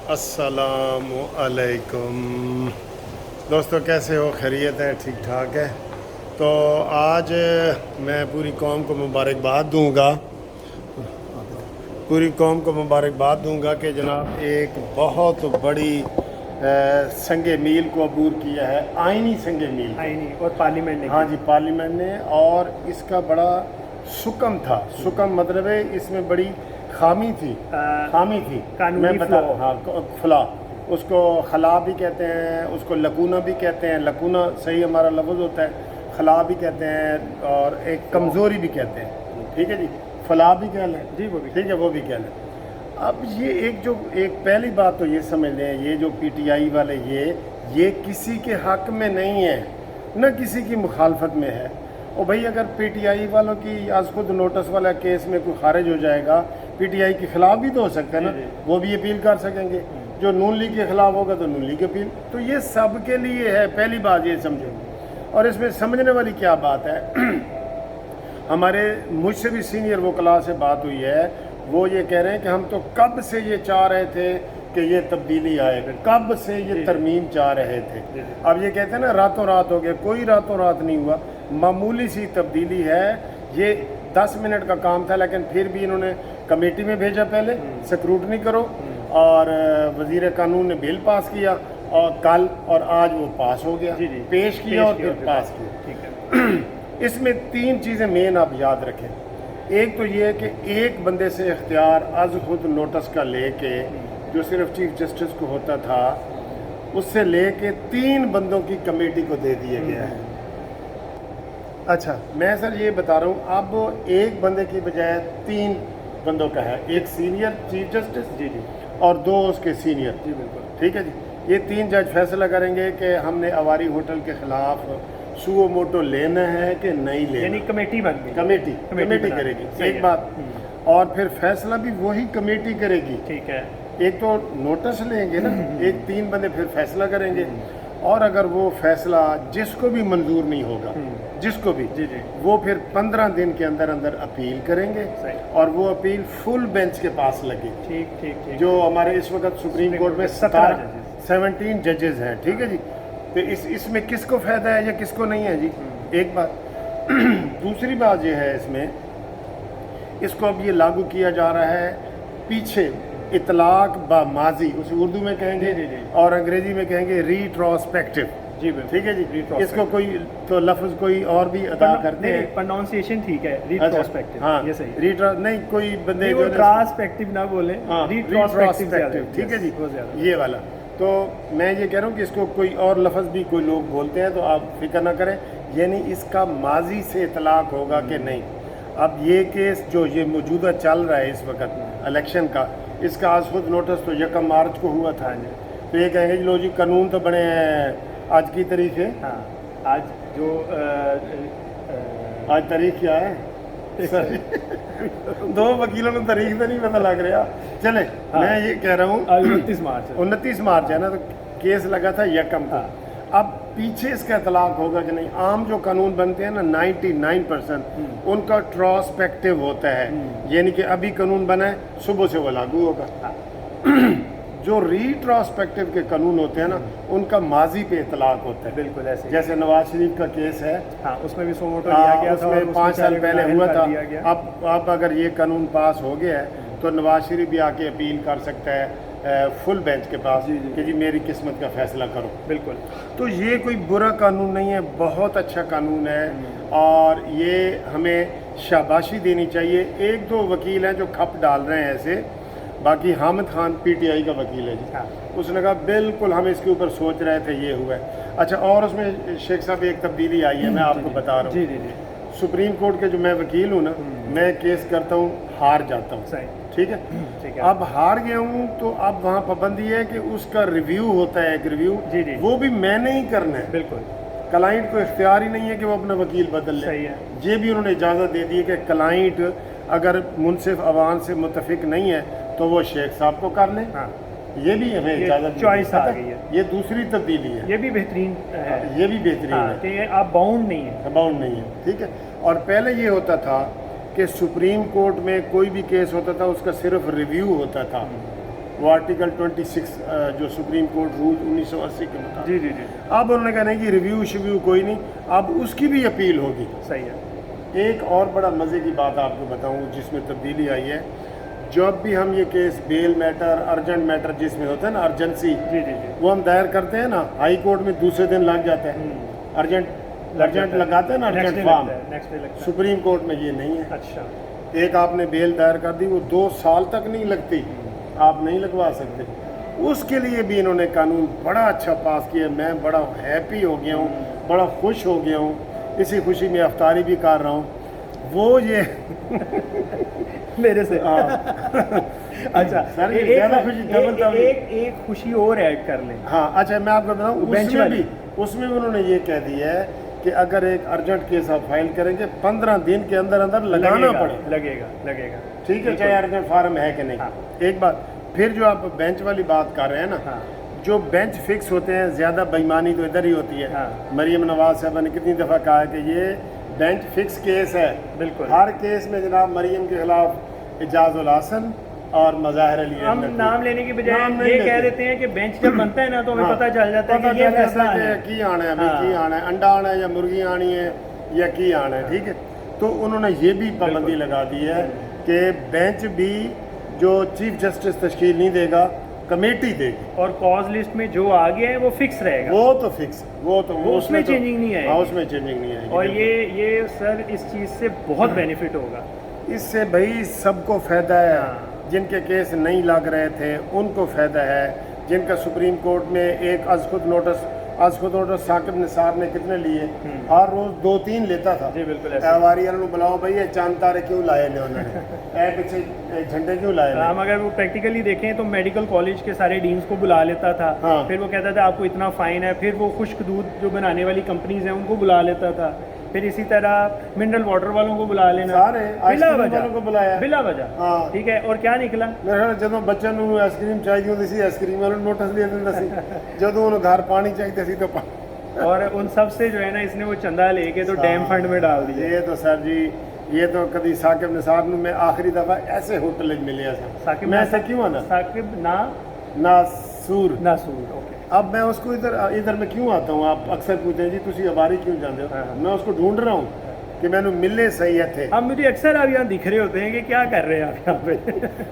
अस्सलाम वालेकुम दोस्तों, कैसे हो? खैरियत है? ठीक ठाक है। तो आज मैं पूरी कौम को मुबारकबाद दूंगा कि जनाब एक बहुत बड़ी संगे मील को अबूर किया है, आइनी संगे मील। आईनी और पार्लियामेंट ने हाँ जी, पार्लियामेंट ने। और इसका बड़ा सुकम था। सुकम मतलब है इसमें बड़ी खामी थी। कानूनी मैं बता फ्लॉ। हाँ, फला उसको खला भी कहते हैं, उसको लकूना भी कहते हैं। लकूना सही हमारा लफ्ज़ होता है, खला भी कहते हैं और एक कमज़ोरी भी कहते हैं। ठीक है जी, फला भी कह लें जी, वो भी ठीक है, वो भी कह लें। अब ये एक पहली बात तो ये समझ लें, ये जो पीटीआई वाले ये किसी के हक़ में नहीं है, न किसी की मुखालफत में है। और भाई अगर पीटीआई वालों की आज खुद नोटिस वाला केस में कोई खारिज हो जाएगा, पीटीआई के खिलाफ भी तो हो सकता है ना, वो भी अपील कर सकेंगे। जो नून लीग के खिलाफ होगा तो नून लीग की अपील। तो ये सब के लिए है, पहली बात ये समझो। और इसमें समझने वाली क्या बात है, हमारे मुझसे भी सीनियर वकला से बात हुई है, वो ये कह रहे हैं कि हम तो कब से ये चाह रहे थे कि ये तब्दीली आए, कब से ये तरमीम चाह रहे थे। अब ये कहते हैं ना रातों रात हो गया, कोई रातों रात नहीं हुआ, मामूली सी तब्दीली है। ये 10 मिनट का काम था, लेकिन फिर भी इन्होंने कमेटी में भेजा, पहले स्क्रूटनी करो, और वज़ीर कानून ने बिल पास किया, और कल और आज वो पास हो गया। पेश किया और फिर पास किया। ठीक है। इसमें 3 चीज़ें मेन आप याद रखें। एक तो ये है कि एक बंदे से इख्तियार आज खुद नोटिस का लेके, जो सिर्फ चीफ जस्टिस को होता था, उससे लेके 3 बंदों की कमेटी को दे दिया गया है। अच्छा, मैं सर ये बता रहा हूँ, अब एक बंदे की बजाय 3 बंदों का है, एक सीनियर चीफ जस्टिस जी और 2 उसके सीनियर। जी बिल्कुल। ठीक है जी। ये 3 जज फैसला करेंगे कि हमने अवारी होटल के खिलाफ सुओ मोटो लेना है कि नहीं लेना। यानी कमेटी बन गई। कमेटी करेगी एक बात, और फिर फैसला भी वही कमेटी करेगी। ठीक है। एक तो नोटिस लेंगे ना, एक 3 बंदे फिर फैसला करेंगे, और अगर वो फैसला जिसको भी मंजूर नहीं होगा, जिसको भी, जी वो फिर 15 दिन के अंदर अंदर अपील करेंगे, और वो अपील फुल बेंच के पास लगेगी। ठीक। जो हमारे इस वक्त सुप्रीम कोर्ट में 17 जजेस हैं। ठीक है जी। तो इसमें किसको फ़ायदा है या किसको नहीं है जी, एक बात। दूसरी बात ये है, इसमें इसको अब ये लागू किया जा रहा है पीछे, इतलाक बा माजी, उसे उर्दू में कहेंगे और अंग्रेजी में कहेंगे रीट्रोस्पेक्टिव। जी बिल्कुल। ठीक है जी। इसको कोई तो लफ्ज़ कोई और भी अदा करते हैं, प्रोनाउंसिएशन ठीक है, रिट्रोस्पेक्टिव। हाँ, ये सही। नहीं, कोई बंदे वो ट्रांसपेक्टिव ना बोले, रिट्रोस्पेक्टिव। ठीक है जी, ये वाला। तो मैं ये कह रहा हूँ कि इसको कोई और लफ्ज़ भी कोई लोग बोलते हैं तो आप फिक्र ना करें, यानी इसका माजी से इतलाक होगा कि नहीं। अब ये केस जो ये मौजूदा चल रहा है इस वक्त इलेक्शन का, इसका आज खुद नोटिस तो 1 मार्च को हुआ था। तो ये कहेंगे लो जी कानून तो बने हैं, आज की तारीख है। हाँ, आज जो आज तारीख क्या है? 2 वकीलों को तारीख तो नहीं पता लग रहा। चले, हाँ, मैं ये कह रहा हूँ 29 मार्च है ना, तो केस लगा था 1 को। अब पीछे इसका इतलाक होगा कि नहीं। आम जो कानून बनते हैं ना, 99% उनका ट्रोस्पेक्टिव होता है, यानी कि अभी कानून बना है, सुबह से वो लागू होगा। जो रीट्रोस्पेक्टिव के कानून होते हैं ना, उनका माजी पे इतलाक होता है। बिल्कुल ऐसे। जैसे नवाज शरीफ का केस है, हाँ, उसमें भी सुमो मोटो लिया गया था, उसमें 5 साल पहले हुआ था। गया। अब अगर ये कानून पास हो गया है तो नवाज शरीफ भी आके अपील कर सकता है फुल बेंच के पास कि जी मेरी किस्मत का फैसला करो। बिल्कुल। तो ये कोई बुरा कानून नहीं है, बहुत अच्छा कानून है, और ये हमें शाबाशी देनी चाहिए। 1-2 वकील हैं जो खप डाल रहे हैं ऐसे, बाकी हामिद खान पीटीआई का वकील है जी। हाँ। उसने कहा बिल्कुल हम इसके ऊपर सोच रहे थे, ये हुआ है। अच्छा, और उसमें शेख साहब एक तब्दीली आई है, मैं आपको बता रहा हूँ। जी। सुप्रीम कोर्ट के जो मैं वकील हूँ ना, मैं केस करता हूँ, हार जाता हूँ। सही। ठीक है। अब हार गया हूँ तो अब वहाँ पाबंदी है कि उसका रिव्यू होता है, एक रिव्यू, वो भी मैंने ही करना है। बिल्कुल। क्लाइंट को इख्तियार ही नहीं है कि वो अपना वकील बदल ले। सही है। ये भी उन्होंने इजाज़त दे दी है कि क्लाइंट अगर मुनसिफ अवान से मुतफिक नहीं है तो वो शेख साहब को कर लें। हाँ, ये भी हमें इजाज़त चॉइस आ गई है। ये दूसरी तब्दीली है, ये भी बेहतरीन है। ये भी बेहतरीन है कि आप बाउंड नहीं है, बाउंड नहीं है। ठीक है। और पहले ये होता था कि सुप्रीम कोर्ट में कोई भी केस होता था, उसका सिर्फ रिव्यू होता था, वो आर्टिकल 26 जो सुप्रीम कोर्ट रूल 1980 के मुताबिक। जी जी जी अब उन्होंने कहा नहीं कि रिव्यू शिव्यू कोई नहीं, अब उसकी भी अपील होगी। सही है। एक और बड़ा मज़े की बात आपको बताऊं जिसमें तब्दीली आई है, जब भी हम ये case bail matter, urgent matter जिसमें होता है ना अर्जेंसी, जी जी जी वो हम दायर करते हैं ना, हाई कोर्ट में दूसरे दिन लग जाता है। अर्जेंट लगाते हैं ना, अर्जेंट फॉर्म। नेक्स्ट डे लगता है। सुप्रीम कोर्ट में ये नहीं है। अच्छा एक आपने बेल दायर कर दी, वो 2 साल तक नहीं लगती, आप नहीं लगवा सकते। उसके लिए भी इन्होंने कानून बड़ा अच्छा पास किया। मैं बड़ा हैप्पी हो गया हूँ, बड़ा खुश हो गया हूँ, इसी खुशी में अफ्तारी भी कर रहा हूँ। वो ये मेरे से अच्छा सर, ये ज़्यादा खुशी डबल डबल। एक खुशी और ऐड कर लें। हाँ अच्छा, मैं आपको बताऊँ, बेंच वाली। उसमें भी उन्होंने ये कह दिया है कि अगर एक अर्जेंट केस आप फाइल करेंगे 15 दिन के अंदर अंदर लगाना पड़ेगा। लगेगा ठीक है, चाहे अर्जेंट फार्म है कि नहीं। हाँ। एक बात फिर जो आप बेंच वाली बात कर रहे हैं ना, हाँ। जो बेंच फिक्स होते हैं, ज़्यादा बेईमानी तो इधर ही होती है। हाँ। मरीम नवाज साहब ने कितनी दफ़ा कहा है कि ये बेंच फिक्स केस है। बिल्कुल। हर केस में जनाब मरीम के खिलाफ इजाजुल हसन और मज़ाहिर अली हम नाम लेने की बजाय नाम नहीं ये कह लेते। देते हैं कि बेंच जब बनता है ना तो हमें हाँ, पता चल जाता है पता कि ये चल जाता फैसला है है। कि की आना है भाई, हाँ। की आना है, अंडा आना है या मुर्गी आनी है या की आना है। ठीक है, तो उन्होंने ये भी पाबंदी लगा दी है कि बेंच भी जो चीफ जस्टिस तश्कील नहीं देगा, कमेटी देगी। और कॉज लिस्ट में जो आ गया है वो फिक्स रहेगा। वो तो फिक्स, वो तो वो उसमें चेंजिंग नहीं आएगी। हाँ, उसमें चेंजिंग नहीं आएगी। और ये सर इस चीज़ से बहुत बेनिफिट होगा। इससे भाई सबको फ़ायदा है। हाँ। जिनके केस नहीं लग रहे थे उनको फ़ायदा है। जिनका सुप्रीम कोर्ट में एक आज खुद नोटिस साकिब निसार ने कितने लिए, हर रोज़ 2-3 लेता था। जी बिल्कुल ऐसे। वारियां ਨੂੰ बुलाओ भाई, ये चांद तारे क्यों लाए ने उन्होंने, ए पीछे झंडे क्यों लाए ने? हम अगर वो प्रैक्टिकली देखें तो मेडिकल कॉलेज के सारे डीन्स को बुला लेता था। हाँ। फिर वो कहता था आपको इतना फ़ाइन है। फिर वो खुश्क दूध जो बनाने वाली कंपनीज हैं उनको बुला लेता था। फिर इसी तरह मिनरल वाटर वालों को बुला लेना, सारे बिला आइसक्रीम वजह वालों को बुलाया। बिला वजह। हाँ। ठीक है, और क्या निकला? मेरे ख्याल ਜਦੋਂ ਬੱਚਿਆਂ ਨੂੰ ਆਈਸਕ੍ਰੀਮ ਚਾਹੀਦੀ ਹੁੰਦੀ ਸੀ, ਆਈਸਕ੍ਰੀਮ ਵਾਲਾ ਨੋਟਿਸ ਦੇ ਦਿੰਦਾ ਸੀ। ਜਦੋਂ ਉਹਨੂੰ ਘਰ ਪਾਣੀ ਚਾਹੀਦਾ ਸੀ ਤਾਂ और उन सब से जो है ना इसने वो चंदा लेके तो डैम फंड में डाल दिया। ये तो सर जी, ये तो कभी साकिब निसार ਨੂੰ मैं आखिरी दफ़ा ऐसे होटल में मिलिया था। साकिब मैं ऐसा क्यों आना साकिब नासूर। नासूर ओके। अब मैं उसको इधर मैं क्यों आता हूँ? आप अक्सर पूछते हैं जी तुसी अबारी क्यों जानते हो? हाँ। मैं उसको ढूंढ रहा हूँ कि मैंने मिलने सही है थे। अब मुझे अक्सर आप यहाँ दिख रहे होते हैं कि क्या कर रहे हैं आप यहाँ पे।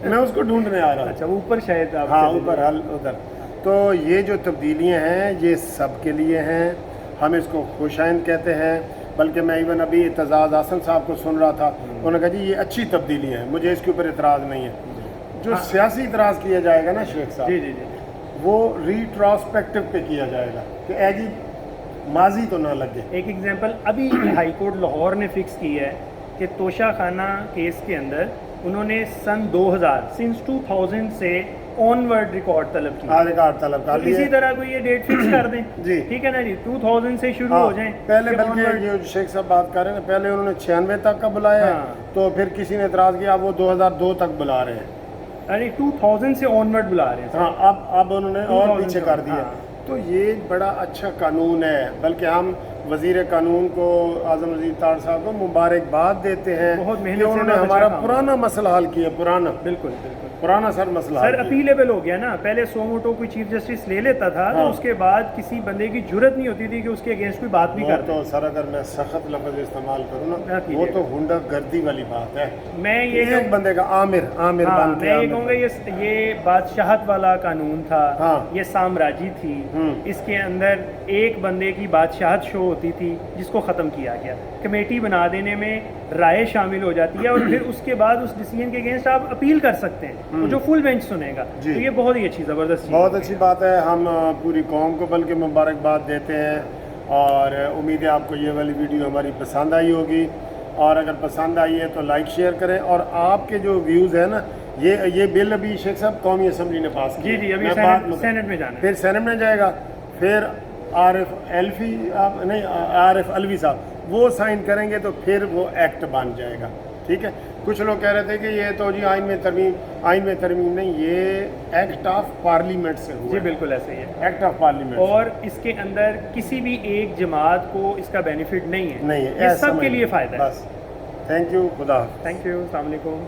मैं उसको ढूंढने आ रहा हूँ। अच्छा, ऊपर शायद आप हाँ, चले ऊपर हल उधर। तो ये जो तब्दीलियाँ हैं ये सब के लिए हैं। हम इसको खुशाइंद कहते हैं। बल्कि मैं इवन अभी एतजाज़ हसन साहब को सुन रहा था, उन्होंने कहा जी ये अच्छी तब्दीलियाँ हैं, मुझे इसके ऊपर एतराज़ नहीं है। जो सियासी एतराज़ किया जाएगा ना शेख साहब, जी जी जी वो रिट्रोस्पेक्टिव पे किया जाएगा कि ऐजी माजी तो ना लगे। एक एग्जांपल अभी हाई कोर्ट लाहौर ने फिक्स की है कि तोशा खाना केस के अंदर उन्होंने सन 2000 सिंस 2000 से ऑनवर्ड रिकॉर्ड तलब किया। रिकॉर्ड तलब तो कर लिए। इसी तरह को ये डेट फिक्स कर दें। जी। ठीक है ना जी, 2000 से शुरू हाँ, हो जाएं। पहले कि बल्कि onward- ये शेख साहब बात कर रहे हैं, पहले उन्होंने 96 तक का बुलाया है, हाँ। तो फिर किसी ने एतराज़ किया, अब वो 2002 तक बुला रहे हैं। अरे 2000 से ऑनवर्ड बुला रहे हैं सर। हाँ, अब उन्होंने और 2000 पीछे कर दिया। हाँ। तो ये बड़ा अच्छा कानून है। बल्कि हम वज़ीर कानून को, आज़म वज़ीर तार साहब को मुबारकबाद देते हैं बहुत कि मेहनत से उन्होंने बहुत अच्छा हमारा काम पुराना मसला हल किया। बिल्कुल बिल्कुल पुराना सर मसला सर हल किया। अपीलेबल हो गया ना। पहले सो मोटो कोई चीफ जस्टिस ले लेता था तो हाँ। उसके बाद किसी बंदे की जरूरत नहीं होती थी कि उसके अगेंस्ट कोई बात भी वो कर तो सर अगर मैं सख्त लफ्ज़ इस्तेमाल करूँ ना ना, कीजिएगा। वो तो हुंडा गर्दी वाली बात है। मैं ये एक बंदे का आमिर हाँ, बन के मैं ये आमिर कहूँगा ये बादशाहत वाला कानून था। हाँ। ये साम्राज्य थी। इसके अंदर एक बंदे की बादशाहत शो होती थी जिसको ख़त्म किया गया। कमेटी बना देने में राय शामिल हो जाती है और फिर उसके बाद उस डिसीजन के अगेंस्ट आप अपील कर सकते हैं, तो जो फुल बेंच सुनेगा। जी। तो ये बहुत ही अच्छी ज़बरदस्त चीज़ बहुत है। अच्छी बात है। हम पूरी कौम को बल्कि मुबारकबाद देते हैं और उम्मीद है आपको ये वाली वीडियो हमारी पसंद आई होगी। और अगर पसंद आई है तो लाइक शेयर करें। और आपके जो व्यूज़ है ना, ये बिल अभी शेख साहब कौमी असम्बली ने पास किया। जी जी, अभी मैं बात सेनेट में जाना है। फिर सेनेट में जाएगा, फिर आरिफ अलवी साहब वो साइन करेंगे तो फिर वो एक्ट बन जाएगा। ठीक है, कुछ लोग कह रहे थे कि ये तो जी आइन में तरमीम नहीं, ये एक्ट ऑफ पार्लियामेंट से हुआ जी है। बिल्कुल ऐसे ही है। एक्ट ऑफ पार्लियामेंट और इसके अंदर किसी भी एक जमात को इसका बेनिफिट नहीं है। नहीं है, ये ऐसा सब के समझ लिए फ़ायदा है। बस। थैंक यू, खुदा हाफ़िज़। थैंक यू, अस्सलाम वालेकुम।